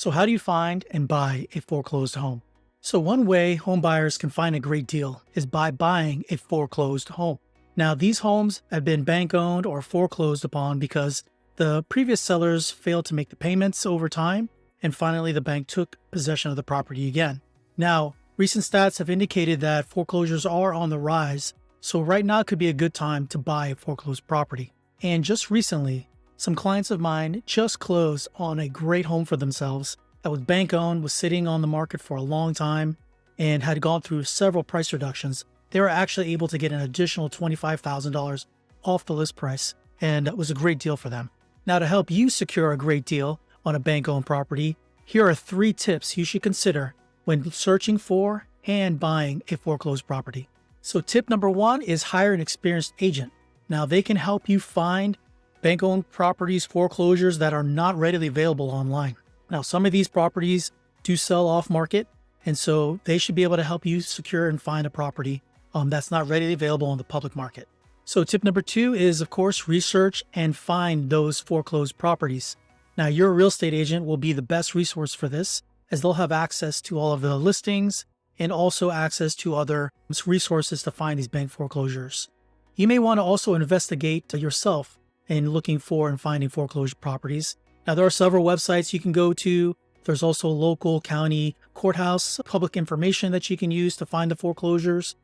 So how do you find and buy a foreclosed home? So one way home buyers can find a great deal is by buying a foreclosed home. Now these homes have been bank owned or foreclosed upon because the previous sellers failed to make the payments over time, and finally the bank took possession of the property again. Now, recent stats have indicated that foreclosures are on the rise, so right now could be a good time to buy a foreclosed property. And just recently, some clients of mine just closed on a great home for themselves that was bank owned, was sitting on the market for a long time, and had gone through several price reductions. They were actually able to get an additional $25,000 off the list price, and it was a great deal for them. Now, to help you secure a great deal on a bank-owned property, here are 3 tips you should consider when searching for and buying a foreclosed property. So tip number 1 is hire an experienced agent. Now, they can help you find bank-owned properties, foreclosures that are not readily available online. Now, some of these properties do sell off market, and so they should be able to help you secure and find a property that's not readily available on the public market. So tip number 2 is, of course, research and find those foreclosed properties. Now, your real estate agent will be the best resource for this, as they'll have access to all of the listings and also access to other resources to find these bank foreclosures. You may want to also investigate yourself in looking for and finding foreclosed properties. Now, there are several websites you can go to. There's also local county courthouse public information that you can use to find the foreclosures.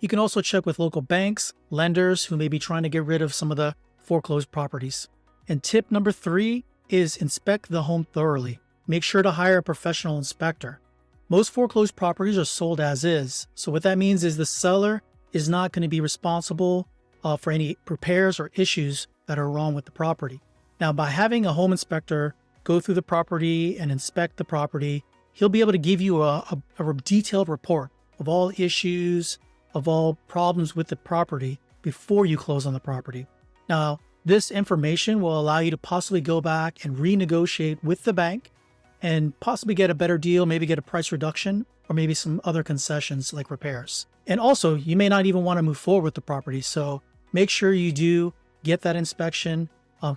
You can also check with local banks, lenders who may be trying to get rid of some of the foreclosed properties. And tip number 3 is inspect the home thoroughly. Make sure to hire a professional inspector. Most foreclosed properties are sold as is. So what that means is the seller is not going to be responsible for any repairs or issues that are wrong with the property. Now, by having a home inspector go through the property and inspect the property, he'll be able to give you a detailed report of all issues, of all problems with the property before you close on the property. Now, this information will allow you to possibly go back and renegotiate with the bank and possibly get a better deal, maybe get a price reduction, or maybe some other concessions like repairs. And also, you may not even want to move forward with the property, so make sure you do get that inspection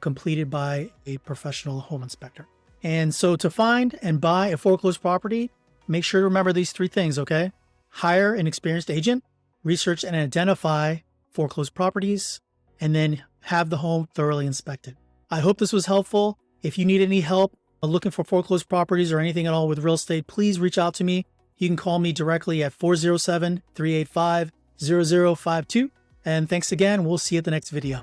completed by a professional home inspector. And so to find and buy a foreclosed property, make sure to remember these 3 things, okay? Hire an experienced agent, research and identify foreclosed properties, and then have the home thoroughly inspected. I hope this was helpful. If you need any help looking for foreclosed properties or anything at all with real estate, please reach out to me. You can call me directly at 407-385-0052. And thanks again. We'll see you at the next video.